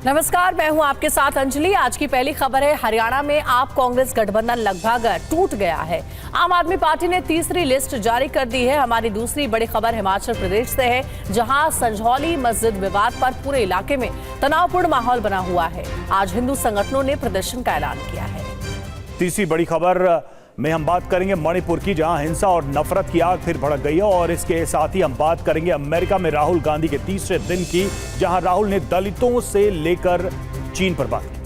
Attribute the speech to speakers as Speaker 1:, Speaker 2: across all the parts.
Speaker 1: नमस्कार, मैं हूं आपके साथ अंजलि। आज की पहली खबर है, हरियाणा में आप कांग्रेस गठबंधन लगभग टूट गया है। आम आदमी पार्टी ने तीसरी लिस्ट जारी कर दी है। हमारी दूसरी बड़ी खबर हिमाचल प्रदेश से है, जहां संझौली मस्जिद विवाद पर पूरे इलाके में तनावपूर्ण माहौल बना हुआ है। आज हिंदू संगठनों ने प्रदर्शन का ऐलान किया है।
Speaker 2: तीसरी बड़ी खबर में हम बात करेंगे मणिपुर की, जहां हिंसा और नफरत की आग फिर भड़क गई है। और इसके साथ ही हम बात करेंगे अमेरिका में राहुल गांधी के तीसरे दिन की, जहां राहुल ने दलितों से लेकर चीन पर बात की।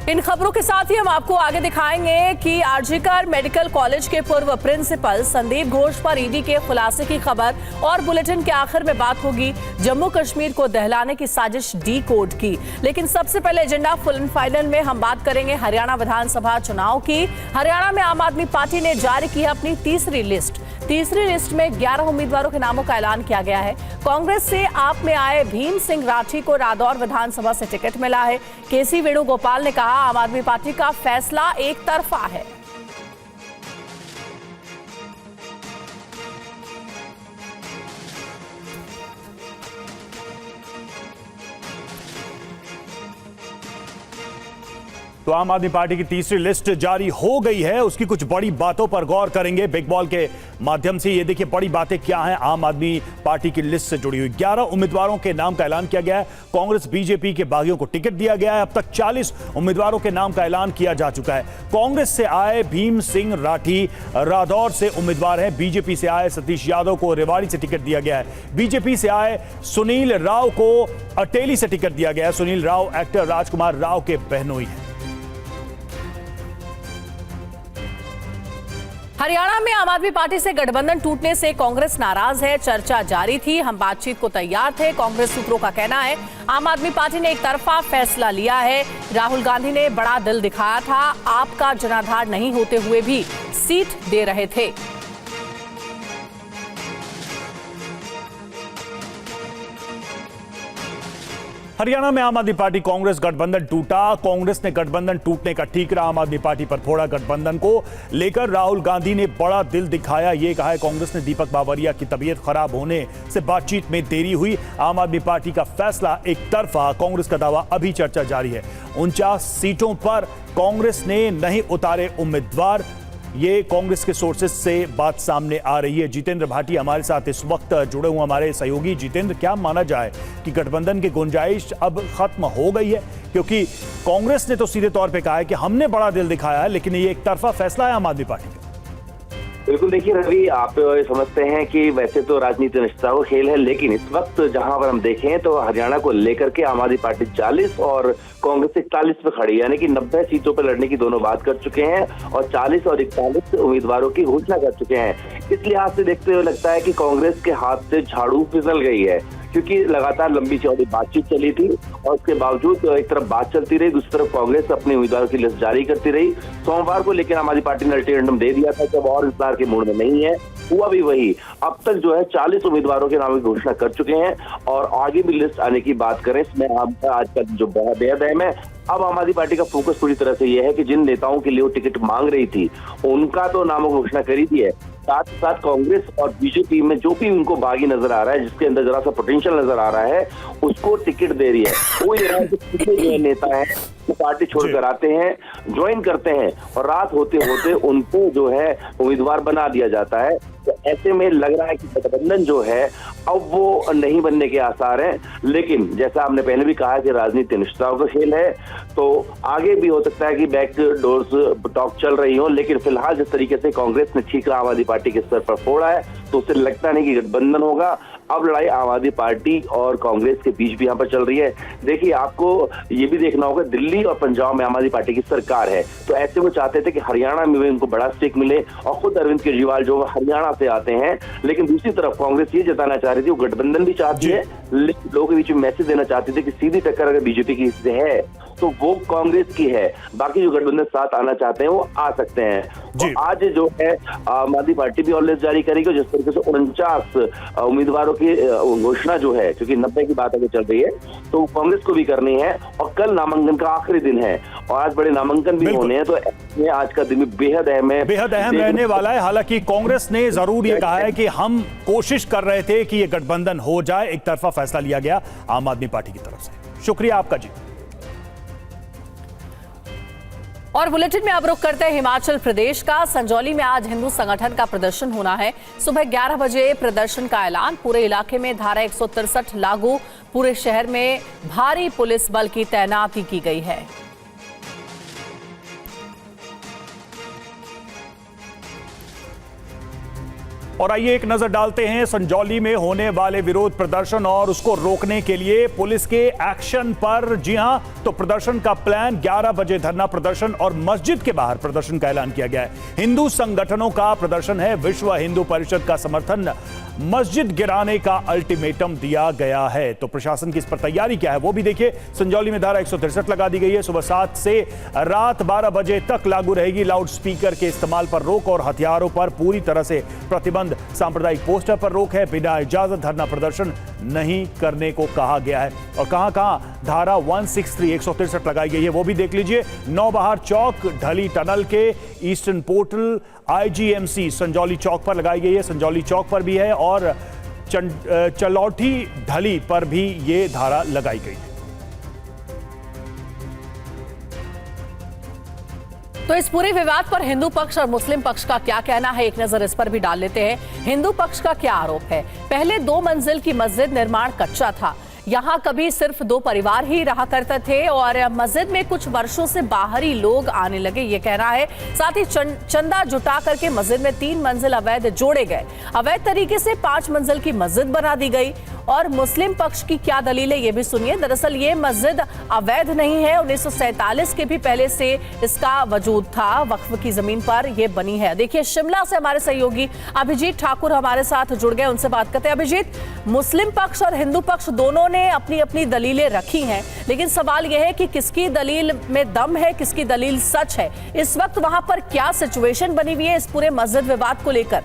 Speaker 1: इन खबरों के साथ ही हम आपको आगे दिखाएंगे कि आरजीकर मेडिकल कॉलेज के पूर्व प्रिंसिपल संदीप घोष पर ईडी के खुलासे की खबर, और बुलेटिन के आखिर में बात होगी जम्मू कश्मीर को दहलाने की साजिश डी कोड की। लेकिन सबसे पहले एजेंडा फुल एंड फाइनल में हम बात करेंगे हरियाणा विधानसभा चुनाव की। हरियाणा में आम आदमी पार्टी ने जारी की अपनी तीसरी लिस्ट। तीसरी लिस्ट में 11 उम्मीदवारों के नामों का ऐलान किया गया है। कांग्रेस से आप में आए भीम सिंह राठी को रादौर विधानसभा से टिकट मिला है। केसी वेणुगोपाल ने कहा, आम आदमी पार्टी का फैसला एक तरफा है।
Speaker 2: तो आम आदमी पार्टी की तीसरी लिस्ट जारी हो गई है, उसकी कुछ बड़ी बातों पर गौर करेंगे बिग बॉल के माध्यम से। ये देखिए बड़ी बातें क्या हैं आम आदमी पार्टी की लिस्ट से जुड़ी हुई। 11 उम्मीदवारों के नाम का ऐलान किया गया है। कांग्रेस बीजेपी के बागियों को टिकट दिया गया है। अब तक 40 उम्मीदवारों के नाम का ऐलान किया जा चुका है। कांग्रेस से आए भीम सिंह राठी रादौर से उम्मीदवार हैं। बीजेपी से आए सतीश यादव को रेवाड़ी से टिकट दिया गया है। बीजेपी से आए सुनील राव को अटेली से टिकट दिया गया है। सुनील राव एक्टर राजकुमार राव के बहनोई हैं।
Speaker 1: हरियाणा में आम आदमी पार्टी से गठबंधन टूटने से कांग्रेस नाराज है। चर्चा जारी थी, हम बातचीत को तैयार थे। कांग्रेस सूत्रों का कहना है आम आदमी पार्टी ने एक तरफा फैसला लिया है। राहुल गांधी ने बड़ा दिल दिखाया था, आपका जनाधार नहीं होते हुए भी सीट दे रहे थे।
Speaker 2: हरियाणा में आम आदमी पार्टी कांग्रेस गठबंधन टूटा। कांग्रेस ने गठबंधन टूटने का ठीकरा आम आदमी पार्टी पर फोड़ा। गठबंधन को लेकर राहुल गांधी ने बड़ा दिल दिखाया, ये कहा है कांग्रेस ने। दीपक बावरिया की तबीयत खराब होने से बातचीत में देरी हुई। आम आदमी पार्टी का फैसला एक तरफा, कांग्रेस का दावा। अभी चर्चा जारी है। 49 सीटों पर कांग्रेस ने नहीं उतारे उम्मीदवार। ये कांग्रेस के सोर्सेस से बात सामने आ रही है। जितेंद्र भाटी हमारे साथ इस वक्त जुड़े हुए हमारे सहयोगी। जितेंद्र, क्या माना जाए कि गठबंधन की गुंजाइश अब खत्म हो गई है? क्योंकि कांग्रेस ने तो सीधे तौर पे कहा है कि हमने बड़ा दिल दिखाया है, लेकिन ये एक तरफा फैसला है आम आदमी पार्टी का।
Speaker 3: बिल्कुल, देखिए रवि, आप समझते हैं कि वैसे तो राजनीति निष्ठा का खेल है, लेकिन इस वक्त जहां पर हम देखें तो हरियाणा को लेकर के आम आदमी पार्टी 40 और कांग्रेस 41 पे खड़ी, यानी कि 90 सीटों पर लड़ने की दोनों बात कर चुके हैं और 40 और 41 उम्मीदवारों की घोषणा कर चुके हैं। इस लिहाज से देखते हुए लगता है कि कांग्रेस के हाथ से झाड़ू फिसल गई है, क्योंकि लगातार लंबी चौड़ी बातचीत चली थी और उसके बावजूद एक तरफ बात चलती रही, दूसरी तरफ कांग्रेस अपने उम्मीदवारों की लिस्ट जारी करती रही। सोमवार को लेकिन आम आदमी पार्टी ने अल्टीमेटम दे दिया था, जब और इंतजार के मूड में नहीं है। हुआ भी वही। अब तक जो है 40 उम्मीदवारों के नाम की घोषणा कर चुके हैं और आगे भी लिस्ट आने की बात करें, इसमें आपका आज का जो बेहद अहम है। अब आम आदमी पार्टी का फोकस पूरी तरह से यह है कि जिन नेताओं के लिए वो टिकट मांग रही थी उनका तो नामों की घोषणा कर ही दी है। साथ ही साथ कांग्रेस और बीजेपी में जो भी उनको बागी नजर आ रहा है, जिसके अंदर जरा सा पोटेंशियल नजर आ रहा है, उसको टिकट दे रही है। वो ये जो नेता है वो पार्टी छोड़कर आते हैं, ज्वाइन करते हैं और रात होते होते उनको जो है उम्मीदवार बना दिया जाता है। तो ऐसे में लग रहा है कि गठबंधन जो है अब वो नहीं बनने के आसार हैं। लेकिन जैसा आपने पहले भी कहा कि राजनीति निष्ठाओं का खेल है, तो आगे भी हो सकता है कि बैक डोर्स टॉक चल रही हो। लेकिन फिलहाल जिस तरीके से कांग्रेस ने ठीकरा आम आदमी पार्टी के स्तर पर फोड़ा है, तो उससे लगता नहीं कि गठबंधन होगा। अब लड़ाई आम आदमी पार्टी और कांग्रेस के बीच भी यहाँ पर चल रही है। देखिए, आपको ये भी देखना होगा, दिल्ली और पंजाब में आम आदमी पार्टी की सरकार है, तो ऐसे वो चाहते थे कि हरियाणा में भी उनको बड़ा स्टेक मिले और खुद अरविंद केजरीवाल जो हरियाणा से आते हैं। लेकिन दूसरी तरफ कांग्रेस ये जताना चाह रही थी, वो गठबंधन भी चाहती है, लेकिन लोगों के बीच में मैसेज देना चाहती थी कि सीधी टक्कर अगर बीजेपी की से है तो वो कांग्रेस की है, बाकी जो गठबंधन साथ आना चाहते हैं वो आ सकते हैं। तो आज जो है आम आदमी पार्टी भी और लिस्ट जारी करेगी, जिस तरीके से 49 उम्मीदवारों की घोषणा जो है, क्योंकि 90 की बात आगे चल रही है, तो कांग्रेस को भी करनी है। और कल नामांकन का आखिरी दिन है और आज बड़े नामांकन भी होने हैं, तो आज का दिन बेहद अहम है,
Speaker 2: बेहद अहम रहने वाला है। हालांकि कांग्रेस ने जरूर ये कहा है कि हम कोशिश कर रहे थे कि ये गठबंधन हो जाए, एक तरफा फैसला लिया गया आम आदमी पार्टी की तरफ से। शुक्रिया आपका जी।
Speaker 1: और बुलेटिन में अब रुख करते हैं हिमाचल प्रदेश का। संजौली में आज हिंदू संगठन का प्रदर्शन होना है। सुबह 11 बजे प्रदर्शन का ऐलान। पूरे इलाके में धारा 163 लागू। पूरे शहर में भारी पुलिस बल की तैनाती की गई है।
Speaker 2: और आइए एक नजर डालते हैं संजौली में होने वाले विरोध प्रदर्शन और उसको रोकने के लिए पुलिस के एक्शन पर। जी हां, तो प्रदर्शन का प्लान 11 बजे धरना प्रदर्शन और मस्जिद के बाहर प्रदर्शन का ऐलान किया गया है। हिंदू संगठनों का प्रदर्शन है। विश्व हिंदू परिषद का समर्थन, मस्जिद गिराने का अल्टीमेटम दिया गया है। तो प्रशासन की इस पर तैयारी क्या है वो भी देखिए। संजौली में धारा 163 लगा दी गई है। सुबह 7 से रात 12 बजे तक लागू रहेगी। लाउड स्पीकर के इस्तेमाल पर रोक और हथियारों पर पूरी तरह से प्रतिबंध। सांप्रदायिक पोस्टर पर रोक है। बिना इजाजत धरना प्रदर्शन नहीं करने को कहा गया है। और कहां कहां धारा 163 लगाई गई है वो भी देख लीजिए। नौबहार चौक, ढली टनल के ईस्टर्न पोर्टल, आईजीएमसी संजौली चौक पर लगाई गई है। संजौली चौक पर भी है और चलौठी ढली पर भी ये धारा लगाई गई है।
Speaker 1: तो इस पूरे विवाद पर हिंदू पक्ष और मुस्लिम पक्ष का क्या कहना है, एक नजर इस पर भी डाल लेते हैं। हिंदू पक्ष का क्या आरोप है? पहले 2 मंजिल की मस्जिद निर्माण कच्चा था। यहाँ कभी सिर्फ 2 परिवार ही रहा करते थे और मस्जिद में कुछ वर्षों से बाहरी लोग आने लगे, ये कहना है। साथ ही चंदा जुटा करके मस्जिद में 3 मंजिल अवैध जोड़े गए। अवैध तरीके से 5 मंजिल की मस्जिद बना दी गई। और मुस्लिम पक्ष की क्या दलील है ये भी सुनिए। दरअसल ये मस्जिद अवैध नहीं है, 1947 के भी पहले से इसका वजूद था। वक्फ की जमीन पर ये बनी है। देखिए, शिमला से हमारे सहयोगी अभिजीत ठाकुर हमारे साथ जुड़ गए, उनसे बात करते हैं। अभिजीत, मुस्लिम पक्ष और हिंदू पक्ष दोनों ने अपनी अपनी दलीलें रखी हैं, लेकिन सवाल यह है कि किसकी दलील में दम है, किसकी दलील सच है। इस वक्त वहां पर क्या सिचुएशन बनी हुई है इस पूरे मस्जिद विवाद को लेकर?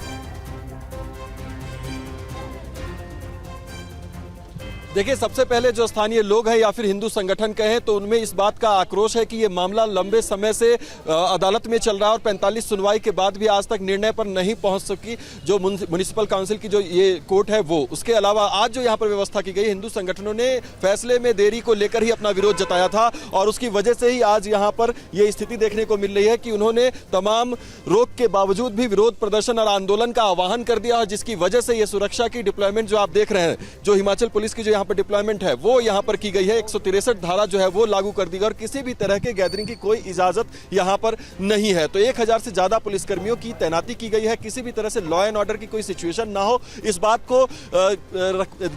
Speaker 4: देखिए, सबसे पहले जो स्थानीय लोग हैं या फिर हिंदू संगठन कहें तो उनमें इस बात का आक्रोश है कि ये मामला लंबे समय से अदालत में चल रहा है और 45 सुनवाई के बाद भी आज तक निर्णय पर नहीं पहुंच सकी जो म्युनिसिपल काउंसिल की जो ये कोर्ट है वो। उसके अलावा आज जो यहाँ पर व्यवस्था की गई, हिंदू संगठनों ने फैसले में देरी को लेकर ही अपना विरोध जताया था और उसकी वजह से ही आज यहाँ पर ये स्थिति देखने को मिल रही है कि उन्होंने तमाम रोक के बावजूद भी विरोध प्रदर्शन और आंदोलन का आह्वान कर दिया, जिसकी वजह से ये सुरक्षा की डिप्लॉयमेंट जो आप देख रहे हैं, जो हिमाचल पुलिस की जो पर डिप्लॉयमेंट है वो यहां पर की गई है। 163 धारा जो है वो लागू कर दी गई और किसी भी तरह के गैदरिंग की कोई इजाजत यहां पर नहीं है। तो 1000 से ज्यादा पुलिसकर्मियों की तैनाती की गई है। किसी भी तरह से लॉ एंड ऑर्डर की कोई सिचुएशन ना हो, इस बात को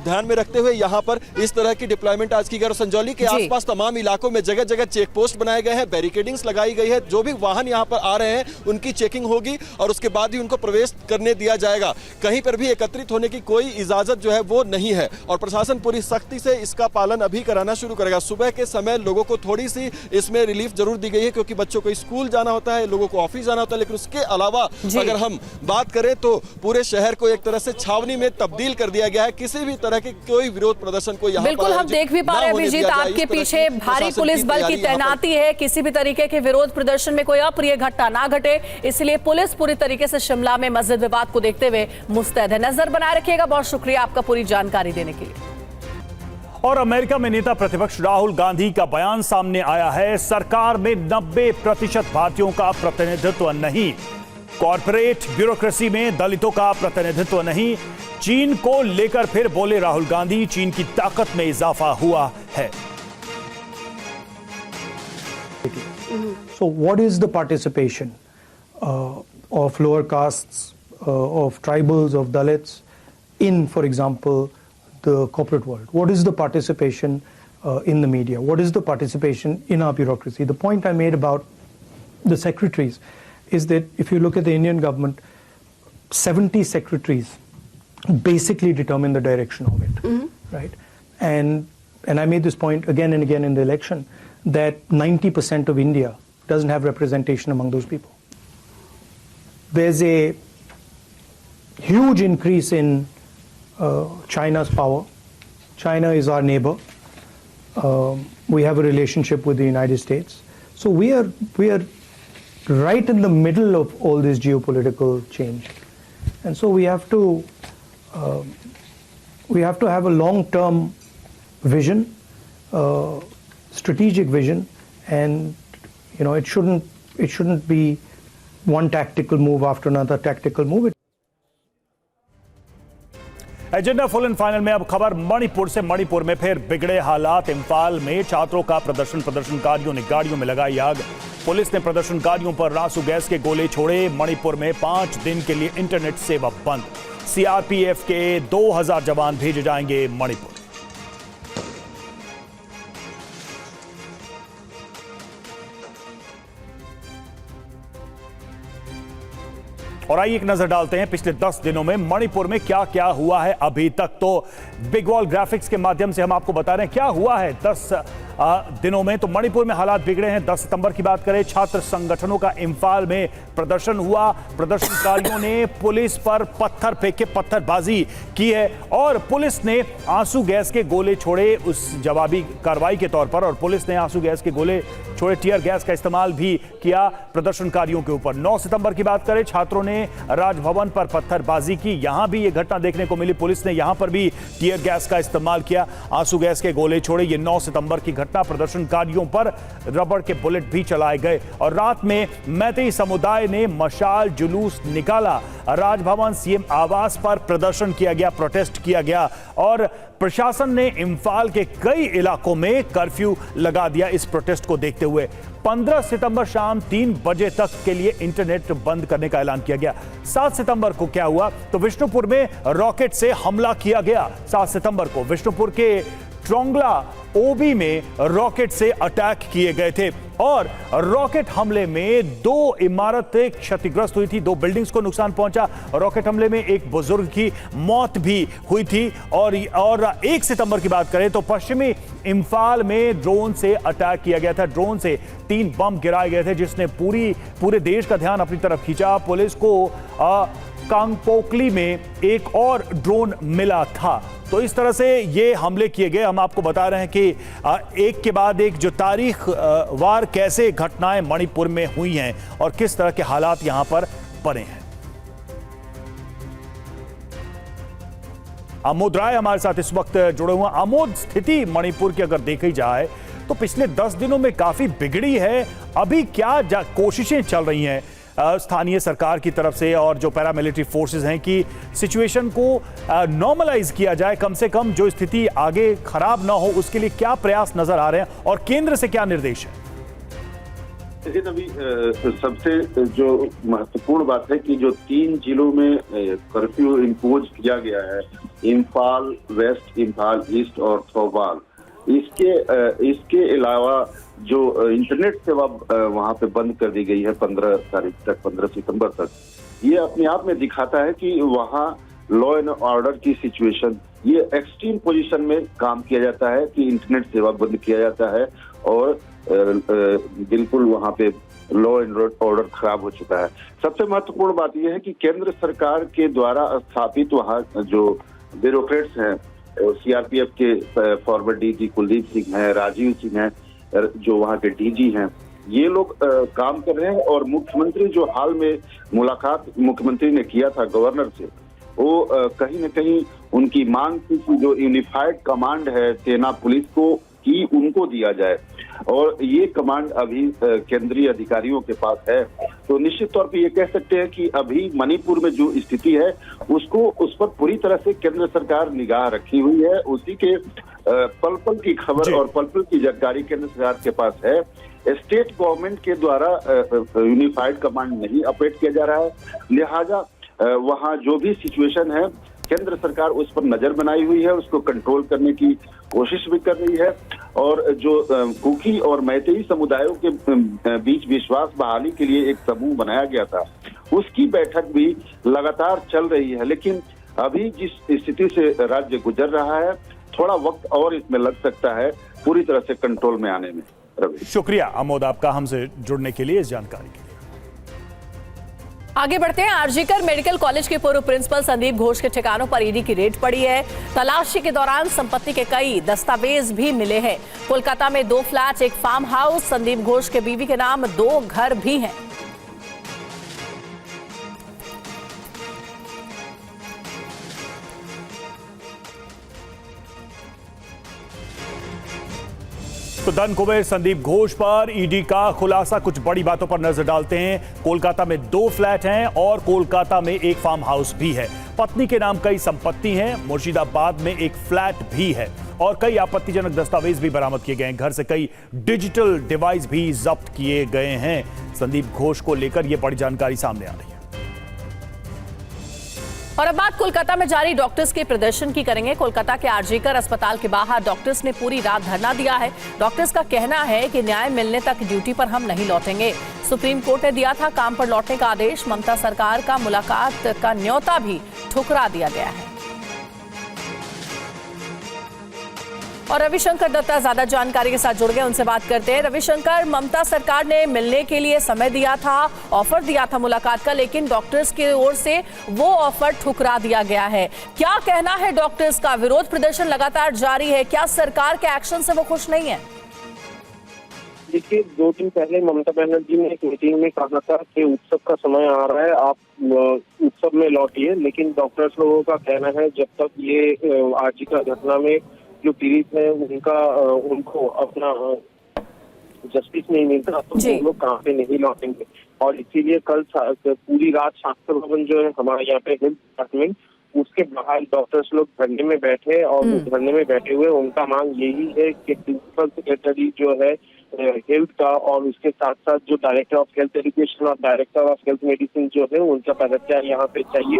Speaker 4: ध्यान में रखते हुए यहां पर इस तरह की डिप्लॉयमेंट आज की गई। और संजौली के आसपास तमाम इलाकों में जगह जगह चेक पोस्ट बनाए गए हैं, बैरिकेडिंग्स लगाई गई है। जो भी वाहन यहां पर आ रहे हैं उनकी चेकिंग होगी और उसके बाद ही उनको प्रवेश करने दिया जाएगा। कहीं पर भी एकत्रित होने की कोई इजाजत जो है वो नहीं है और प्रशासन पूरी सख्ती से इसका पालन अभी कराना शुरू करेगा। सुबह के समय लोगों को थोड़ी सी इसमें रिलीफ जरूर दी गई है क्योंकि बच्चों को स्कूल जाना होता है, लोगों को ऑफिस जाना होता है, लेकिन उसके अलावा अगर हम बात करें तो पूरे शहर को एक तरह से छावनी में तब्दील कर दिया गया है। किसी भी तरह के कोई विरोध प्रदर्शन को यहाँ
Speaker 1: बिल्कुल हम देख भी पा रहे हैं अभिजीत, आपके पीछे भारी पुलिस बल की तैनाती है। किसी भी तरीके के विरोध प्रदर्शन में कोई अप्रिय घटना ना घटे, इसलिए पुलिस पूरी तरीके से शिमला में मस्जिद विवाद को देखते हुए मुस्तैद है। नजर बनाए रखिएगा। बहुत शुक्रिया आपका पूरी जानकारी देने के लिए।
Speaker 2: और अमेरिका में नेता प्रतिपक्ष राहुल गांधी का बयान सामने आया है। सरकार में 90% भारतीयों का प्रतिनिधित्व नहीं, कॉर्पोरेट ब्यूरोक्रेसी में दलितों का प्रतिनिधित्व नहीं। चीन को लेकर फिर बोले राहुल गांधी, चीन की ताकत में इजाफा हुआ है।
Speaker 5: So what is the participation of lower castes, of tribals, of Dalits in, for example, the corporate world? What is the participation in the media? What is the participation in our bureaucracy? The point I made about the secretaries is that if you look at the Indian government, 70 secretaries basically determine the direction of it, right? And I made this point again and again in the election that 90% of India doesn't have representation among those people. There's a huge increase in China's power. China is our neighbor. We have a relationship with the United States. So we are right in the middle of all this geopolitical change. And so we have to have a long-term vision, strategic vision, and it shouldn't It shouldn't be one tactical move after another tactical move.
Speaker 2: Agenda full and final में अब खबर मणिपुर से। मणिपुर में फिर बिगड़े हालात। इंफाल में छात्रों का प्रदर्शनकारियों ने गाड़ियों में लगाई आग। पुलिस ने प्रदर्शनकारियों पर आंसू गैस के गोले छोड़े। मणिपुर में 5 दिन के लिए इंटरनेट सेवा बंद। सीआरपीएफ के 2000 जवान भेजे जाएंगे मणिपुर। और आइए एक नजर डालते हैं पिछले 10 दिनों में मणिपुर में क्या क्या हुआ है अभी तक। तो बिग वॉल ग्राफिक्स के माध्यम से हम आपको बता रहे हैं क्या हुआ है 10 दिनों में। तो मणिपुर में हालात बिगड़े हैं। 10 सितंबर की बात करें, छात्र संगठनों का इंफाल में प्रदर्शन हुआ। प्रदर्शनकारियों ने पुलिस पर पत्थर फेंके, पत्थरबाजी की है और पुलिस ने आंसू गैस के गोले छोड़े उस जवाबी कार्रवाई के तौर पर। और पुलिस ने आंसू गैस के गोले छोड़े, टीयर गैस का इस्तेमाल भी किया प्रदर्शनकारियों के ऊपर। 9 सितंबर की बात करें, छात्रों ने राजभवन पर पत्थरबाजी की। यहां भी यह घटना देखने को मिली। पुलिस ने यहां पर भी टीयर गैस का इस्तेमाल किया, आंसू गैस के गोले छोड़े। ये 9 सितंबर की घटना। प्रदर्शनकारियों पर रबड़ के बुलेट भी चलाए गए। और रात में मैतेई समुदाय ने मशाल जुलूस निकाला। राजभवन, सीएम आवास पर प्रदर्शन किया गया, प्रोटेस्ट किया गया। और प्रशासन ने इंफाल के कई इलाकों में कर्फ्यू लगा दिया इस प्रोटेस्ट को देखते हुए। 15 सितंबर शाम 3 बजे तक के लिए इंटरनेट बंद करने का ऐलान किया गया। 7 सितंबर को क्या हुआ, तो विष्णुपुर में रॉकेट से हमला किया गया। 7 सितंबर को विष्णुपुर के ट्रोंगला ओबी में रॉकेट से अटैक किए गए थे और रॉकेट हमले में 2 इमारतें क्षतिग्रस्त हुई थी, 2 बिल्डिंग्स को नुकसान पहुंचा। रॉकेट हमले में एक बुजुर्ग की मौत भी हुई थी। और 1 सितंबर की बात करें तो पश्चिमी इंफाल में ड्रोन से अटैक किया गया था। ड्रोन से 3 बम गिराए गए थे जिसने पूरे देश का ध्यान अपनी तरफ खींचा। पुलिस को कांगपोकली में एक और ड्रोन मिला था। तो इस तरह से ये हमले किए गए। हम आपको बता रहे हैं कि एक के बाद एक जो तारीख वार कैसे घटनाएं मणिपुर में हुई हैं और किस तरह के हालात यहां पर बने हैं। आमोद राय हमारे साथ इस वक्त जुड़े हुए हैं। आमोद, स्थिति मणिपुर की अगर देखी जाए तो पिछले 10 दिनों में काफी बिगड़ी है। अभी क्या कोशिशें चल रही हैं स्थानीय सरकार की तरफ से और जो पैरामिलिट्री फोर्सेस हैं कि सिचुएशन को नॉर्मलाइज किया जाए, कम से कम जो स्थिति आगे खराब ना हो उसके लिए क्या प्रयास नजर आ रहे हैं और केंद्र से क्या निर्देश है?
Speaker 6: लेकिन अभी सबसे जो महत्वपूर्ण बात है कि जो 3 जिलों में कर्फ्यू इम्पोज किया गया है, इम्फाल वेस्ट, इम्फाल ईस्ट और थौबाल, इसके अलावा जो इंटरनेट सेवा वहां पे बंद कर दी गई है 15 तारीख तक, 15 सितंबर तक। ये अपने आप में दिखाता है कि वहां लॉ एंड ऑर्डर की सिचुएशन, ये एक्सट्रीम पोजीशन में काम किया जाता है कि इंटरनेट सेवा बंद किया जाता है और बिल्कुल वहां पे लॉ एंड ऑर्डर खराब हो चुका है। सबसे महत्वपूर्ण बात यह है कि केंद्र सरकार के द्वारा स्थापित वहां जो ब्यूरोक्रेट्स हैं, सीआरपीएफ के फॉरवर्ड डीजी कुलदीप सिंह हैं, राजीव सिंह हैं, जो वहाँ के डीजी हैं, ये लोग काम कर रहे हैं। और मुख्यमंत्री जो हाल में मुलाकात मुख्यमंत्री ने किया था गवर्नर से, वो कहीं न कहीं उनकी मांग थी कि जो यूनिफाइड कमांड है सेना पुलिस को कि उनको दिया जाए और ये कमांड अभी केंद्रीय अधिकारियों के पास है। तो निश्चित तौर पे ये कह सकते हैं कि अभी मणिपुर में जो स्थिति है उस पर पूरी तरह से केंद्र सरकार निगाह रखी हुई है। उसी के पल पल की खबर और पल पल की जानकारी केंद्र सरकार के पास है। स्टेट गवर्नमेंट के द्वारा यूनिफाइड कमांड नहीं ऑपरेट किया जा रहा है, लिहाजा वहाँ जो भी सिचुएशन है केंद्र सरकार उस पर नजर बनाई हुई है, उसको कंट्रोल करने की कोशिश भी कर रही है। और जो कुकी और मैतेई समुदायों के बीच विश्वास बहाली के लिए एक समूह बनाया गया था, उसकी बैठक भी लगातार चल रही है। लेकिन अभी जिस स्थिति से राज्य गुजर रहा है, थोड़ा वक्त और इसमें लग सकता है पूरी तरह से कंट्रोल में आने में। रवि,
Speaker 2: शुक्रिया आमोद आपका हमसे जुड़ने के लिए, इस जानकारी के लिए।
Speaker 1: आगे बढ़ते हैं। आरजीकर मेडिकल कॉलेज के पूर्व प्रिंसिपल संदीप घोष के ठिकानों पर ईडी की रेड पड़ी है। तलाशी के दौरान संपत्ति के कई दस्तावेज भी मिले हैं। कोलकाता में 2 फ्लैट, एक फार्म हाउस, संदीप घोष के बीवी के नाम 2 घर भी हैं।
Speaker 2: तो धन कुबेर संदीप घोष पर ईडी का खुलासा। कुछ बड़ी बातों पर नजर डालते हैं। कोलकाता में 2 फ्लैट हैं और कोलकाता में एक फार्म हाउस भी है। पत्नी के नाम कई संपत्ति हैं। मुर्शिदाबाद में एक फ्लैट भी है और कई आपत्तिजनक दस्तावेज भी बरामद किए गए हैं। घर से कई डिजिटल डिवाइस भी जब्त किए गए हैं। संदीप घोष को लेकर यह बड़ी जानकारी सामने आ रही है।
Speaker 1: और अब बात कोलकाता में जारी डॉक्टर्स के प्रदर्शन की करेंगे। कोलकाता के आरजीकर अस्पताल के बाहर डॉक्टर्स ने पूरी रात धरना दिया है। डॉक्टर्स का कहना है कि न्याय मिलने तक ड्यूटी पर हम नहीं लौटेंगे। सुप्रीम कोर्ट ने दिया था काम पर लौटने का आदेश। ममता सरकार का मुलाकात का न्योता भी ठुकरा दिया गया है। और रविशंकर दत्ता ज्यादा जानकारी के साथ जुड़ गए, उनसे बात करते हैं। रविशंकर, ममता सरकार ने मिलने के लिए समय दिया था, ऑफर दिया था मुलाकात का, लेकिन डॉक्टर्स की ओर से वो ऑफर ठुकरा दिया गया है। क्या कहना है डॉक्टर्स का? विरोध प्रदर्शन लगातार जारी है। क्या सरकार के एक्शन से वो खुश नहीं है?
Speaker 7: देखिए, 2 दिन पहले ममता बनर्जी ने एक मीटिंग में कहा था कि उत्सव का समय आ रहा है, आप उत्सव में लौटिए। लेकिन डॉक्टर्स लोगों का कहना है जब तक ये आरजी का घटना में जो पीड़ित है उनको अपना जस्टिस नहीं मिलता तो वो लोग काम पे नहीं लौटेंगे। और इसीलिए कल पूरी रात शास्त्र भवन जो है हमारे यहाँ पे हेल्थ डिपार्टमेंट, उसके बाहर डॉक्टर्स लोग धरने में बैठे और धरने में बैठे हुए उनका मांग यही है कि प्रिंसिपल सेक्रेटरी जो है हेल्थ का और उसके साथ साथ जो डायरेक्टर ऑफ हेल्थ एजुकेशन और डायरेक्टर ऑफ हेल्थ मेडिसिन जो है उनका पदत्याग यहाँ पे चाहिए।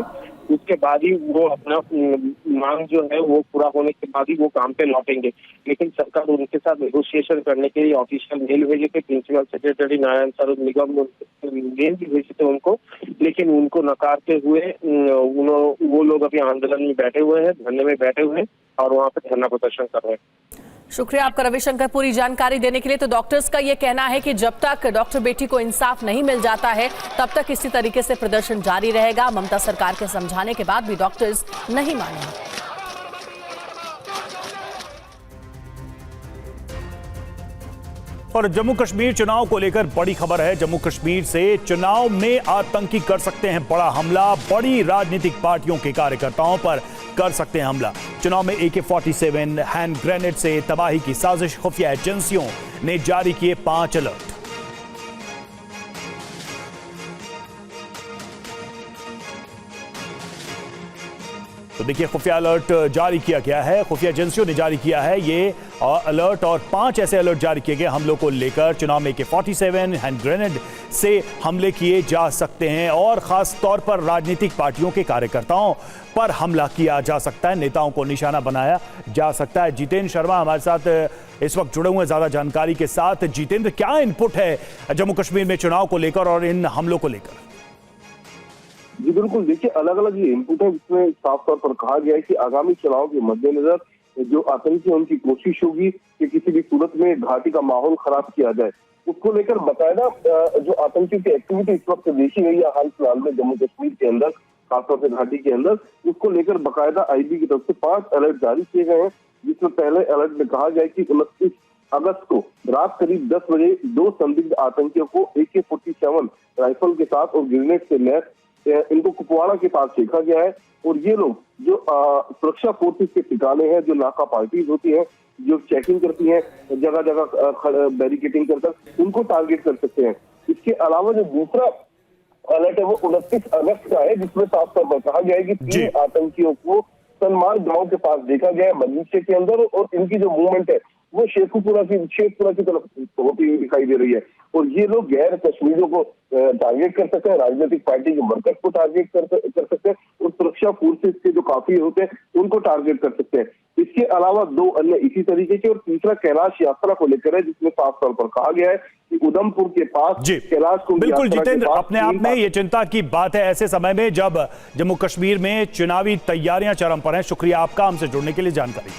Speaker 7: उसके बाद ही वो अपना मांग जो है वो पूरा होने के बाद ही वो काम पे लौटेंगे। लेकिन सरकार उनके साथ नेगोशिएशन करने के लिए ऑफिशियल मेल भेजे थे। प्रिंसिपल सेक्रेटरी नारायण सरोज निगम मेल भी भेजे थे उनको, लेकिन उनको नकारते हुए वो लोग अभी आंदोलन में बैठे हुए हैं, धरने में बैठे हुए हैं और वहाँ पे धरना प्रदर्शन कर रहे हैं।
Speaker 1: शुक्रिया आपका रविशंकर पूरी जानकारी देने के लिए। तो डॉक्टर्स का ये कहना है कि जब तक डॉक्टर बेटी को इंसाफ नहीं मिल जाता है तब तक इसी तरीके से प्रदर्शन जारी रहेगा। ममता सरकार के समझाने के बाद भी डॉक्टर्स नहीं मानेंगे।
Speaker 2: और जम्मू कश्मीर चुनाव को लेकर बड़ी खबर है। जम्मू कश्मीर से चुनाव में आतंकी कर सकते हैं बड़ा हमला। बड़ी राजनीतिक पार्टियों के कार्यकर्ताओं पर कर सकते हैं हमला। चुनाव में AK-47 हैंड ग्रेनेड से तबाही की साजिश। खुफिया एजेंसियों ने जारी किए 5 अलर्ट। तो देखिए, खुफिया अलर्ट जारी किया गया है। खुफिया एजेंसियों ने जारी किया है ये अलर्ट और 5 ऐसे अलर्ट जारी किए गए हमलों को लेकर। चुनाव में AK-47 हैंड ग्रेनेड से हमले किए जा सकते हैं और खास तौर पर राजनीतिक पार्टियों के कार्यकर्ताओं पर हमला किया जा सकता है। नेताओं को निशाना बनाया जा सकता है। जितेंद्र शर्मा हमारे साथ इस वक्त जुड़े हुए हैं ज्यादा जानकारी के साथ। जितेंद्र, क्या इनपुट है जम्मू कश्मीर में चुनाव को लेकर और इन हमलों को लेकर?
Speaker 8: जी बिल्कुल, देखिए अलग अलग ये इनपुट है जिसमें साफ तौर पर कहा गया है कि आगामी चुनाव के मद्देनजर जो आतंकी उनकी कोशिश होगी कि किसी भी सूरत में घाटी का माहौल खराब किया जाए। उसको लेकर बकायदा जो आतंकियों की एक्टिविटी इस वक्त देखी गई है हाल फिलहाल में जम्मू कश्मीर के अंदर, खासतौर से घाटी के अंदर, उसको लेकर बकायदा IB की तरफ से 5 अलर्ट जारी किए गए हैं। जिसमें पहले अलर्ट में कहा गया कि 29 अगस्त को रात करीब 10 बजे 2 संदिग्ध आतंकियों को AK-47 राइफल के साथ और ग्रेनेड से लैस इनको कुपवाड़ा के पास देखा गया है। और ये लोग जो सुरक्षा फोर्सेस के ठिकाने हैं, जो नाका पार्टीज होती हैं, जो चेकिंग करती हैं, जगह जगह बैरिकेडिंग कर उनको टारगेट कर सकते हैं। इसके अलावा जो दूसरा अलर्ट है वो 29 अगस्त का है, जिसमें साफ तौर पर कहा गया है कि 3 आतंकियों को सनमार्ग गांव के पास देखा गया है बगीचे के अंदर, और इनकी जो मूवमेंट है वो शेखपुरा की तरफ होती हुई दिखाई दे रही है। और ये लोग गैर कश्मीरियों को टारगेट कर सकते हैं, राजनीतिक पार्टी के वर्कर्स को टारगेट कर सकते हैं और सुरक्षा फोर्सेस के जो काफी होते हैं उनको टारगेट कर सकते हैं। इसके अलावा 2 अन्य इसी तरीके के, और तीसरा कैलाश यात्रा को लेकर है, जिसमें साफ तौर पर कहा गया है कि उधमपुर के पास कैलाश को।
Speaker 2: बिल्कुल जितेंद्र, अपने आप में ये चिंता की बात है ऐसे समय में जब जम्मू कश्मीर में चुनावी तैयारियां चरम पर हैं। शुक्रिया आपका हमसे जुड़ने के लिए जानकारी।